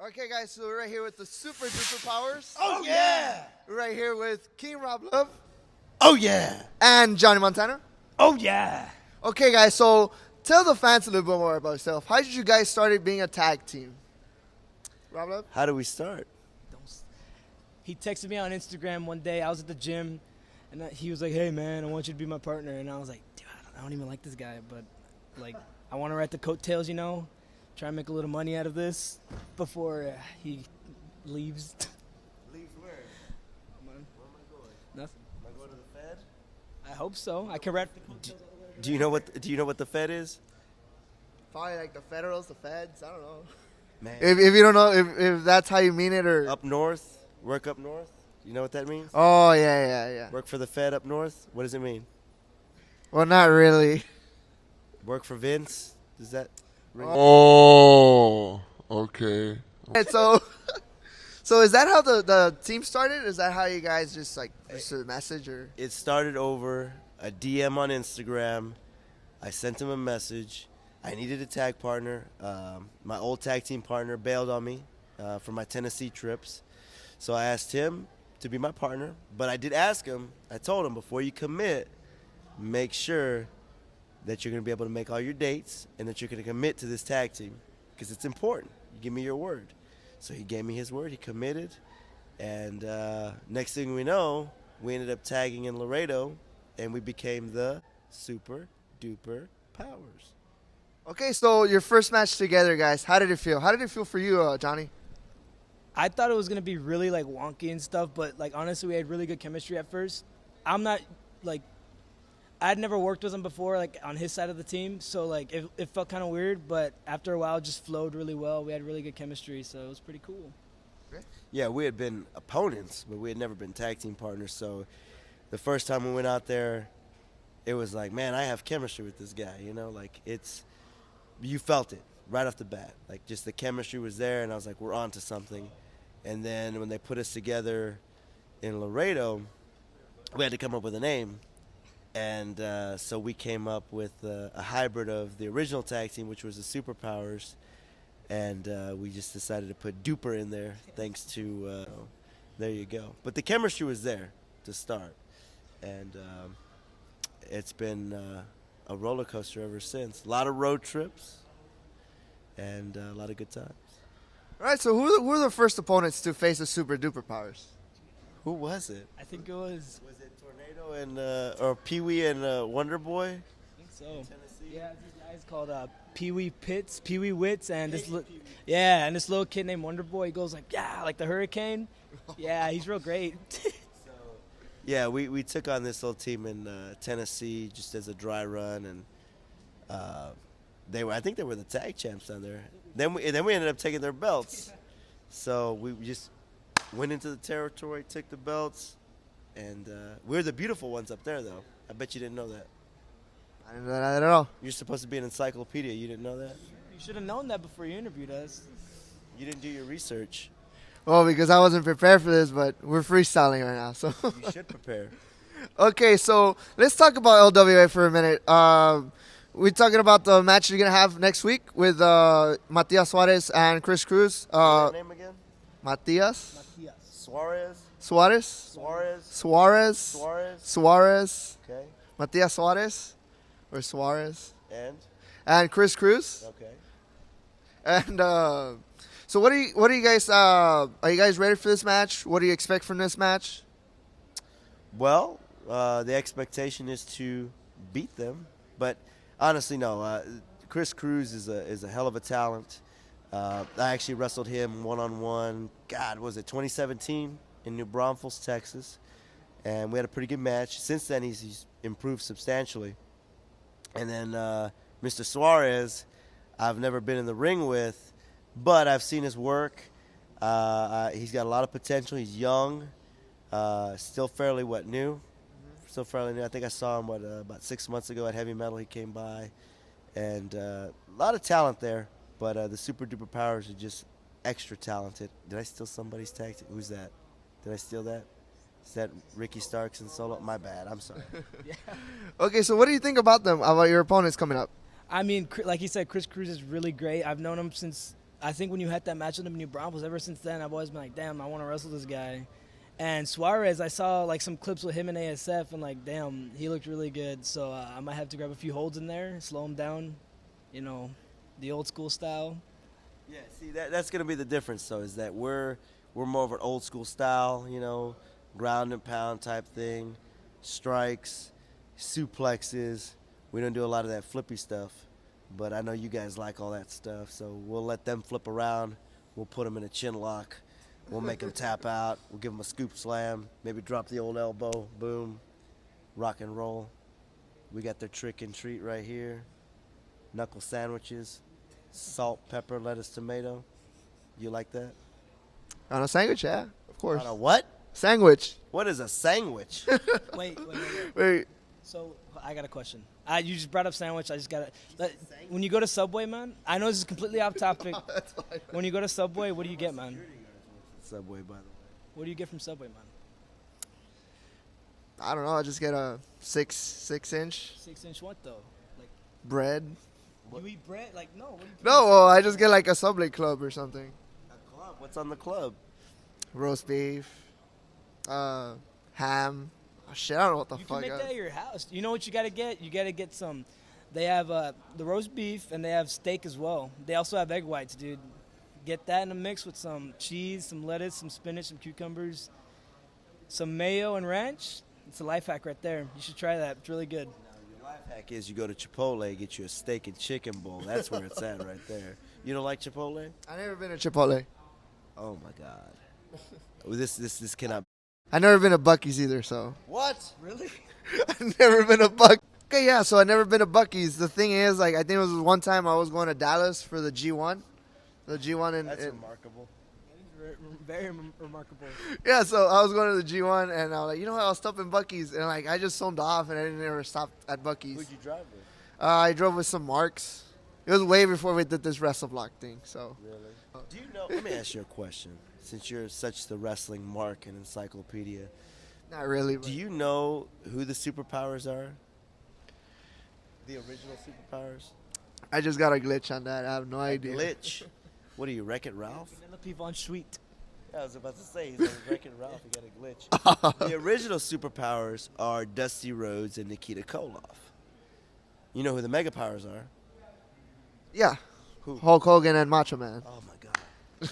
Okay, guys, so we're right here with the Superduper Powers. Oh, yeah. We're right here with King Rob Love Oh, yeah. and Johnny Montana. Oh, yeah. Okay, guys, so tell the fans a little bit more about yourself. How did you guys start being a tag team? Rob Love? How do we start? He texted me on Instagram one day. I was at the gym, and he was like, "Hey, man, I want you to be my partner." And I was like, "Dude, I don't even like this guy, but like, I want to ride the coattails, you know, try and make a little money out of this before he leaves." Leave where? Where am I going? Nothing. Am I going to the Fed? I hope so. I can ride the coattails. Do you know what the Fed is? Probably like the Federals, the Feds, I don't know. Man. If you don't know, if that's how you mean it, or... Up north? Work up north? You know what that means? Oh, yeah. Work for the Fed up north? What does it mean? Well, not really. Work for Vince? Does that ring? Oh, okay. And so is that how the team started? Is that how you guys just a message or? It started over a DM on Instagram. I sent him a message. I needed a tag partner. My old tag team partner bailed on me for my Tennessee trips. So I asked him to be my partner. But I did ask him, I told him, before you commit, make sure that you're going to be able to make all your dates and that you're going to commit to this tag team because it's important. You give me your word. So he gave me his word. He committed. And next thing we know, we ended up tagging in Laredo, and we became the Superduper Powers. Okay, so your first match together, guys. How did it feel? How did it feel for you, Johnny? I thought it was gonna be really like wonky and stuff, but like honestly, we had really good chemistry at first. I'm not like I'd never worked with him before, like on his side of the team, so like it felt kind of weird, but after a while, it just flowed really well. We had really good chemistry, so it was pretty cool. Yeah, we had been opponents, but we had never been tag team partners. So the first time we went out there, it was like, man, I have chemistry with this guy. You know, like you felt it right off the bat. Like just the chemistry was there, and I was like, we're on to something. And then when they put us together in Laredo, we had to come up with a name. And so we came up with a hybrid of the original tag team, which was the Superpowers. And we just decided to put Duper in there, thanks to, there you go. But the chemistry was there to start. And it's been a roller coaster ever since. A lot of road trips and a lot of good times. All right, so who were the first opponents to face the Superduper Powers? Who was it? I think it was. Was it Tornado and or Pee Wee and Wonder Boy? I think so. Yeah, these guys called Pee Wee Wits, and this and this little kid named Wonder Boy. He goes like, yeah, like the hurricane. Yeah, he's real great. Yeah, we took on this little team in Tennessee just as a dry run, and I think they were the tag champs down there. Then we ended up taking their belts. So we just went into the territory, took the belts, and we were the beautiful ones up there, though. I bet you didn't know that. I didn't know that at all. You're supposed to be an encyclopedia. You didn't know that? You should have known that before you interviewed us. You didn't do your research. Well, because I wasn't prepared for this, but we're freestyling right now. So You should prepare. okay, so let's talk about LWA for a minute. We're talking about the match you're gonna have next week with Matias Suarez and Chris Cruz. What's your name again? Matias Suarez. Suarez. Okay. Matias Suarez or Suarez And? and Chris Cruz. Okay. And so what do you guys are you guys ready for this match? What do you expect from this match? Well, the expectation is to beat them, but honestly, no. Chris Cruz is a hell of a talent. I actually wrestled him one-on-one. God, was it 2017 in New Braunfels, Texas, and we had a pretty good match. Since then, he's improved substantially. And then Mr. Suarez, I've never been in the ring with, but I've seen his work. He's got a lot of potential. He's young, still fairly new. Still fairly new. I think I saw him about 6 months ago at Heavy Metal. He came by, and a lot of talent there. But the Superduper Powers are just extra talented. Did I steal somebody's tag team? Who's that? Did I steal that? Is that Ricky Starks and Solo? My bad. I'm sorry. Yeah. Okay, so what do you think about them? About your opponents coming up? I mean, like you said, Chris Cruz is really great. I've known him since I think when you had that match with the New Broncos, ever since then, I've always been like, damn, I want to wrestle this guy. And Suarez, I saw like some clips with him in ASF, and like, damn, he looked really good. So I might have to grab a few holds in there, slow him down, you know, the old school style. Yeah, see, that's going to be the difference, though, is that we're more of an old school style, you know, ground and pound type thing, strikes, suplexes. We don't do a lot of that flippy stuff, but I know you guys like all that stuff, so we'll let them flip around. We'll put them in a chin lock. We'll make them tap out. We'll give them a scoop slam, maybe drop the old elbow, boom, rock and roll. We got their trick and treat right here. Knuckle sandwiches, salt, pepper, lettuce, tomato. You like that? On a sandwich, yeah, of course. On a what? Sandwich. What is a sandwich? Wait. Wait. So I got a question. You just brought up sandwich. I just got to. When you go to Subway, man, I know this is completely off topic. When you go to Subway, what do you get, man? Subway, by the way. What do you get from Subway, man? I don't know. I just get a 6-inch 6-inch what, though? Like, bread. you eat bread? Like, no. What do you No, well, I just get like a Subway club or something. A club? What's on the club? Roast beef, ham. Oh, shit, I don't know what the You fuck. can make that at your house. You know what you got to get? You got to get some. They have the roast beef, and they have steak as well. They also have egg whites, dude. Get that in a mix with some cheese, some lettuce, some spinach, some cucumbers, some mayo and ranch. It's a life hack right there. You should try that. It's really good. Your life hack is you go to Chipotle, get you a steak and chicken bowl. That's where it's at right there. You don't like Chipotle? I never been to Chipotle. Oh, my God. This cannot. I never been to Buc-ee's either, so. What? Really? I've never been to Buc. Okay, yeah, so I never been to Buc-ee's. The thing is, like, I think it was one time I was going to Dallas for the G1. The G1 in. That's remarkable. Very remarkable. Yeah, so I was going to the G1, and I was like, you know what, I'll stop in Buc-ee's. And, like, I just zoned off, and I didn't ever stop at Buc-ee's. Who'd you drive with? I drove with some Marks. It was way before we did this WrestleVlog thing, so. Really? Do you know? Let me ask you a question. Since you're such the wrestling mark and encyclopedia, Not really. But do you know who the Superpowers are? The original Superpowers? I just got a glitch on that. I have no idea. Glitch. What are you, Wreck-It Ralph? Penelope Von Sweet. Yeah, I was about to say, he's like Wreck-It Ralph. He got a glitch. The original Superpowers are Dusty Rhodes and Nikita Koloff. You know who the Mega Powers are? Yeah. Who? Hulk Hogan and Macho Man. Oh, my God.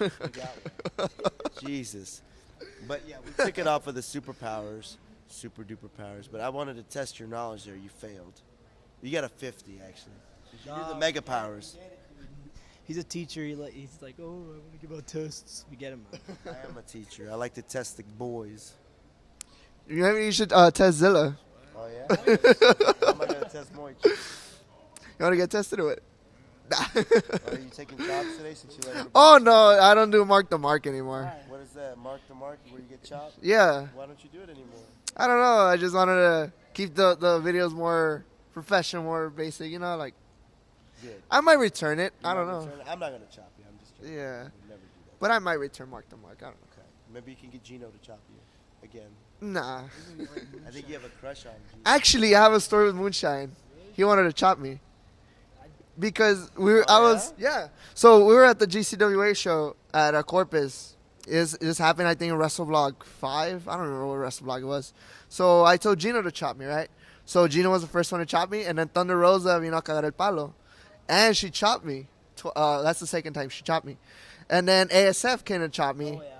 You got one. Jesus. But, yeah, we took it off of the Superpowers, Superduper Powers. But I wanted to test your knowledge there. You failed. You got a 50, actually. You do the Mega Powers. He's a teacher. He's like, oh, I want to give out tests. We get him. I am a teacher. I like to test the boys. Maybe you should test Zilla. Oh, yeah? How am I going to test Moich? You want to get tested or what? Are you taking chops today since you let everybody? Oh, no, I don't do Mark the Mark anymore. What is that? Mark to mark where you get chopped? Yeah. Why don't you do it anymore? I don't know. I just wanted to keep the videos more professional, more basic, you know, like. Good. I might return it. I don't know. I'm not going to chop you. I'm just joking. Yeah. We'd never do that. But I might return Mark the Mark. I don't know. Okay. Maybe you can get Gino to chop you again. Nah. I think you have a crush on Gino. Actually, I have a story with Moonshine. He wanted to chop me. Because yeah. So we were at the GCWA show at Corpus. This happened, I think, in Wrestlevlog 5. I don't remember what Wrestlevlog it was. So I told Gino to chop me, right? So Gino was the first one to chop me, and then Thunder Rosa vino a cagar el palo. And she chopped me. That's the second time she chopped me. And then ASF came to chop me. Oh, yeah.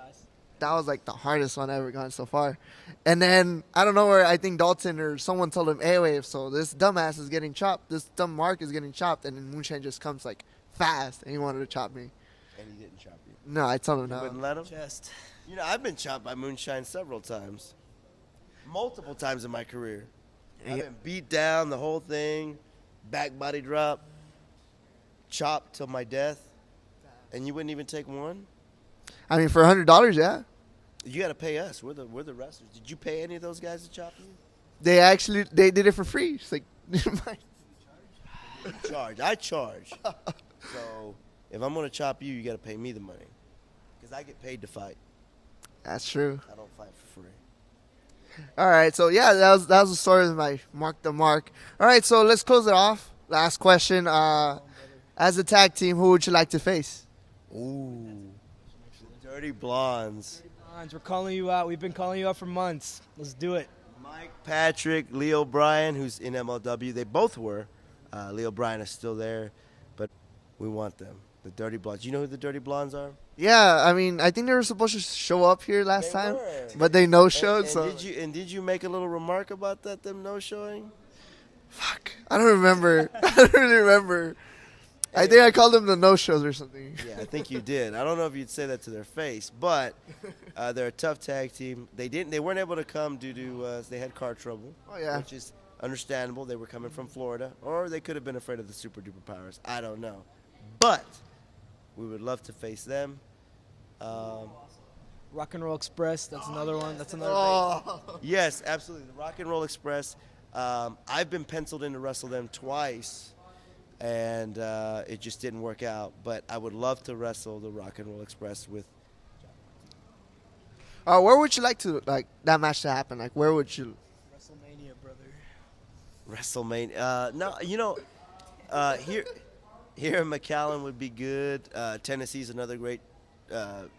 That was like the hardest one I've ever gotten so far. And then, I don't know where, I think Dalton or someone told him, hey, wait, so this dumbass is getting chopped. This dumb Mark is getting chopped. And then Moonshine just comes like fast, and he wanted to chop me. And he didn't chop you. No, I told him You no. wouldn't let him? Chest. You know, I've been chopped by Moonshine several times. Multiple times in my career. I've been beat down, the whole thing, back body drop, chopped till my death, and you wouldn't even take one? I mean, for $100, yeah. You got to pay us. We're the wrestlers. Did you pay any of those guys to chop you? They did it for free. It's like, never mind. Charge. I charge. So if I'm going to chop you, you got to pay me the money. Because I get paid to fight. That's true. I don't fight for free. All right, so yeah, that was the story of my Mark the Mark. All right, so let's close it off. Last question. As a tag team, who would you like to face? Ooh. Dirty Blondes. We're calling you out. We've been calling you out for months. Let's do it. Mike Patrick, Leo Bryan, who's in MLW. They both were. Leo Bryan is still there, but we want them. The Dirty Blondes. You know who the Dirty Blondes are? Yeah, I mean, I think they were supposed to show up here last They time, were. but they no-showed. And So did you make a little remark about that? Them no showing? fuck, I don't remember. I don't really remember. I think I called them the no-shows or something. Yeah, I think you did. I don't know if you'd say that to their face, but they're a tough tag team. They weren't able to come due to they had car trouble. Oh, yeah. Which is understandable. They were coming from Florida, or they could have been afraid of the Superduper Powers. I don't know, but we would love to face them. Rock and Roll Express. That's another one. That's another. Oh. Yes, absolutely. The Rock and Roll Express. I've been penciled in to wrestle them twice, and it just didn't work out. But I would love to wrestle the Rock and Roll Express with. Where would you like that match to happen? Like, where would you? WrestleMania, brother. WrestleMania. No, here in McAllen would be good. Tennessee's another great.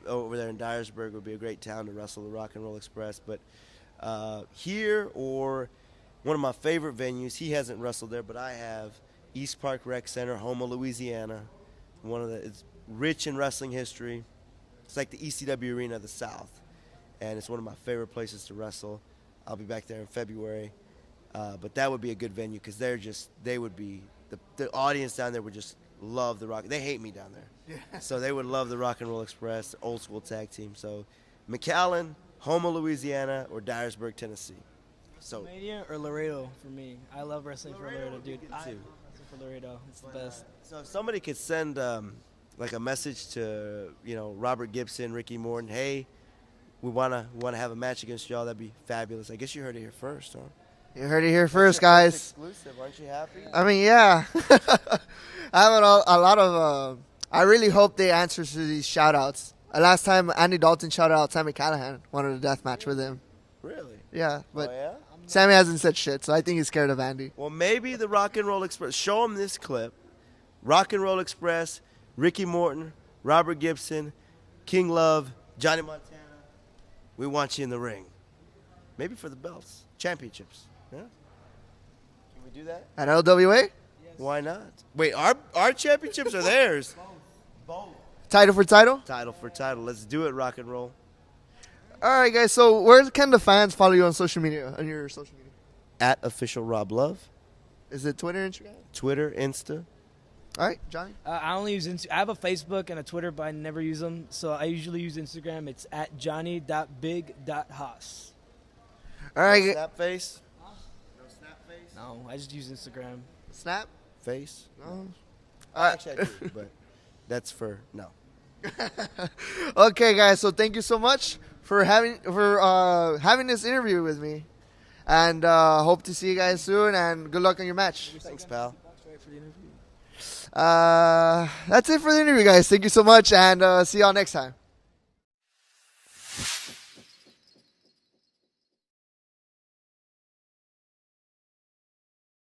Over there in Dyersburg would be a great town to wrestle the Rock and Roll Express. But here or one of my favorite venues, he hasn't wrestled there, but I have. East Park Rec Center, Houma, Louisiana. It's rich in wrestling history. It's like the ECW Arena of the South, and it's one of my favorite places to wrestle. I'll be back there in February, but that would be a good venue because they would be the audience down there would just love the Rock. They hate me down there, so they would love the Rock and Roll Express, old school tag team. So McAllen, Houma, Louisiana, or Dyersburg, Tennessee. So WrestleMania or Laredo for me. I love wrestling for Laredo, dude. good, I too. wrestle for Laredo. It's the best. So if somebody could send like a message to Robert Gibson, Ricky Morton, hey, we wanna have a match against y'all, that'd be fabulous. I guess you heard it here first, huh? You heard it here first, guys. Exclusive, aren't you happy? I mean, yeah. I have a lot of. I really hope they answer to these shout-outs. Last time, Andy Dalton shouted out Sammy Callahan, wanted a death match with him. Really? Yeah, but Oh yeah. Sammy hasn't said shit, so I think he's scared of Andy. Well, maybe the Rock and Roll Express. Show them this clip. Rock and Roll Express, Ricky Morton, Robert Gibson, King Love, Johnny Montana. We want you in the ring. Maybe for the belts, championships. Yeah. Can we do that? At LWA, Why not? Wait, our championships are theirs. Both. title for title. Title for title. Let's do it, Rock and Roll. All right, guys. So where can the fans follow you on social media? On your social media? At official Rob Love. Is it Twitter, Instagram? Twitter, Insta. All right, Johnny. I only use I have a Facebook and a Twitter, but I never use them. So I usually use Instagram. It's at johnny.big.haas. All right. Snap face. No snap face. No, I just use Instagram. Snap. Face. No. Actually, I do, but that's for no. Okay, guys. So thank you so much for having this interview with me, and hope to see you guys soon. And good luck on your match. Thanks, pal. That's it for the interview, guys. Thank you so much, and see y'all next time.